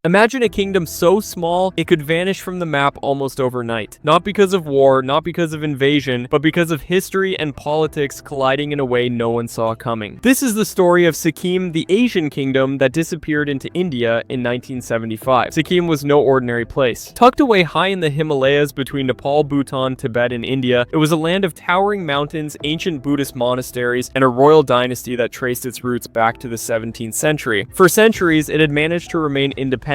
Imagine a kingdom so small, it could vanish from the map almost overnight. Not because of war, not because of invasion, but because of history and politics colliding in a way no one saw coming. This is the story of Sikkim, the Asian kingdom that disappeared into India in 1975. Sikkim was no ordinary place. Tucked away high in the Himalayas between Nepal, Bhutan, Tibet, and India, it was a land of towering mountains, ancient Buddhist monasteries, and a royal dynasty that traced its roots back to the 17th century. For centuries, it had managed to remain independent,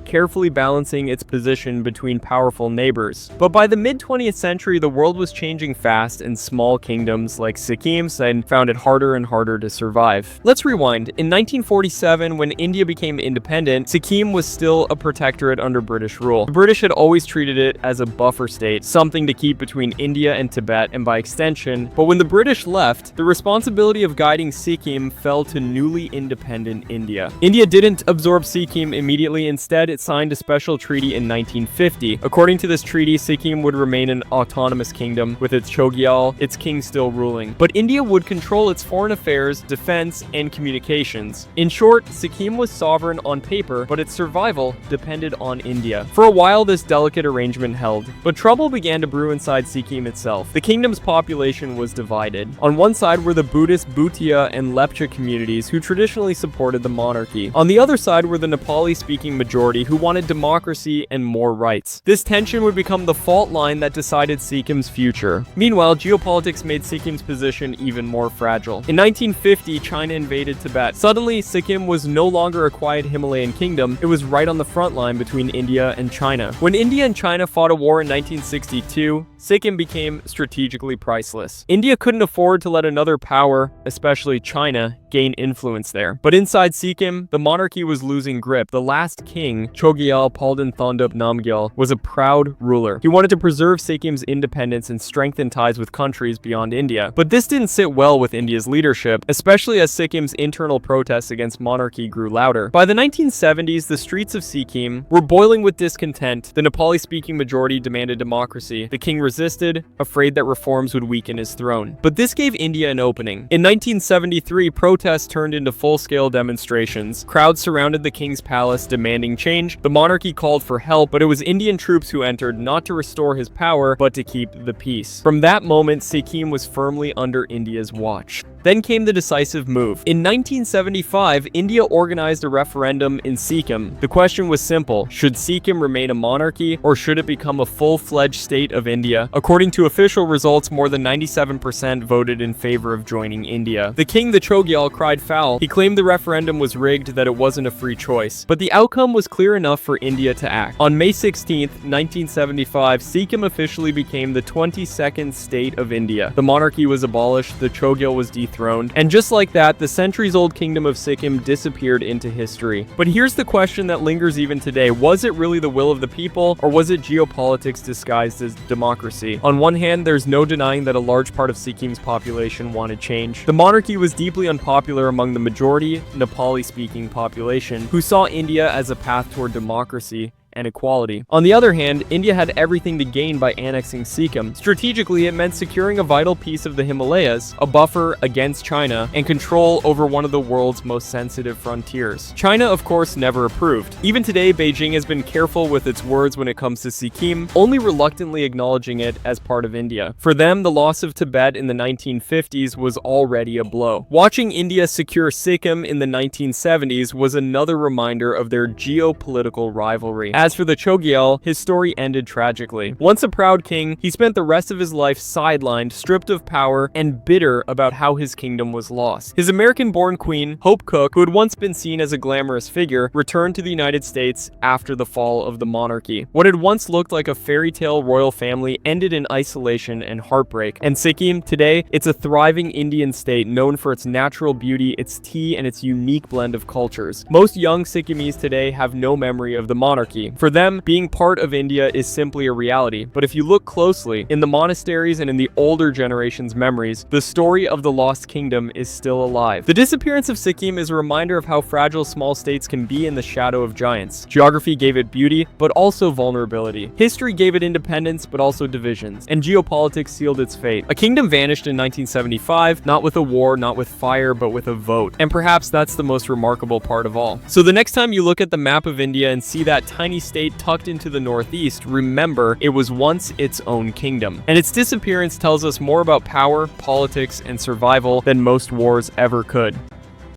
carefully balancing its position between powerful neighbors. But by the mid-20th century, the world was changing fast, and small kingdoms like Sikkim found it harder and harder to survive. Let's rewind. In 1947, when India became independent, Sikkim was still a protectorate under British rule. The British had always treated it as a buffer state, something to keep between India and Tibet, and by extension. But when the British left, the responsibility of guiding Sikkim fell to newly independent India. India didn't absorb Sikkim immediately. Instead, it signed a special treaty in 1950. According to this treaty, Sikkim would remain an autonomous kingdom with its Chogyal, its king still ruling. But India would control its foreign affairs, defense, and communications. In short, Sikkim was sovereign on paper, but its survival depended on India. For a while, this delicate arrangement held, but trouble began to brew inside Sikkim itself. The kingdom's population was divided. On one side were the Buddhist Bhutia and Lepcha communities who traditionally supported the monarchy. On the other side were the Nepali-speaking majority who wanted democracy and more rights. This tension would become the fault line that decided Sikkim's future. Meanwhile, geopolitics made Sikkim's position even more fragile. In 1950, China invaded Tibet. Suddenly, Sikkim was no longer a quiet Himalayan kingdom, it was right on the front line between India and China. When India and China fought a war in 1962, Sikkim became strategically priceless. India couldn't afford to let another power, especially China, gain influence there. But inside Sikkim, the monarchy was losing grip. The last king, Chogyal Palden Thondup Namgyal, was a proud ruler. He wanted to preserve Sikkim's independence and strengthen ties with countries beyond India. But this didn't sit well with India's leadership, especially as Sikkim's internal protests against monarchy grew louder. By the 1970s, the streets of Sikkim were boiling with discontent. The Nepali-speaking majority demanded democracy. The king resisted, afraid that reforms would weaken his throne. But this gave India an opening. In 1973, protests turned into full-scale demonstrations. Crowds surrounded the king's palace demanding change. The monarchy called for help, but it was Indian troops who entered not to restore his power, but to keep the peace. From that moment, Sikkim was firmly under India's watch. Then came the decisive move. In 1975, India organized a referendum in Sikkim. The question was simple: should Sikkim remain a monarchy, or should it become a full-fledged state of India? According to official results, more than 97% voted in favor of joining India. The king, the Chogyal, cried foul. He claimed the referendum was rigged, that it wasn't a free choice. But the outcome was clear enough for India to act. On May 16, 1975, Sikkim officially became the 22nd state of India. The monarchy was abolished, the Chogyal was dethroned, and just like that, the centuries-old kingdom of Sikkim disappeared into history. But here's the question that lingers even today: was it really the will of the people, or was it geopolitics disguised as democracy? On one hand, there's no denying that a large part of Sikkim's population wanted change. The monarchy was deeply unpopular among the majority Nepali-speaking population, who saw India as a path toward democracy and equality. On the other hand, India had everything to gain by annexing Sikkim. Strategically, it meant securing a vital piece of the Himalayas, a buffer against China, and control over one of the world's most sensitive frontiers. China, of course, never approved. Even today, Beijing has been careful with its words when it comes to Sikkim, only reluctantly acknowledging it as part of India. For them, the loss of Tibet in the 1950s was already a blow. Watching India secure Sikkim in the 1970s was another reminder of their geopolitical rivalry. As for the Chogyal, his story ended tragically. Once a proud king, he spent the rest of his life sidelined, stripped of power, and bitter about how his kingdom was lost. His American-born queen, Hope Cook, who had once been seen as a glamorous figure, returned to the United States after the fall of the monarchy. What had once looked like a fairy tale royal family ended in isolation and heartbreak. And Sikkim, today, it's a thriving Indian state known for its natural beauty, its tea, and its unique blend of cultures. Most young Sikkimese today have no memory of the monarchy. identity. For them, being part of India is simply a reality, but if you look closely, in the monasteries and in the older generation's memories, the story of the lost kingdom is still alive. The disappearance of Sikkim is a reminder of how fragile small states can be in the shadow of giants. Geography gave it beauty, but also vulnerability. History gave it independence, but also divisions. And geopolitics sealed its fate. A kingdom vanished in 1975, not with a war, not with fire, but with a vote. And perhaps that's the most remarkable part of all. So the next time you look at the map of India and see that tiny state tucked into the northeast, remember, it was once its own kingdom. And its disappearance tells us more about power, politics, and survival than most wars ever could.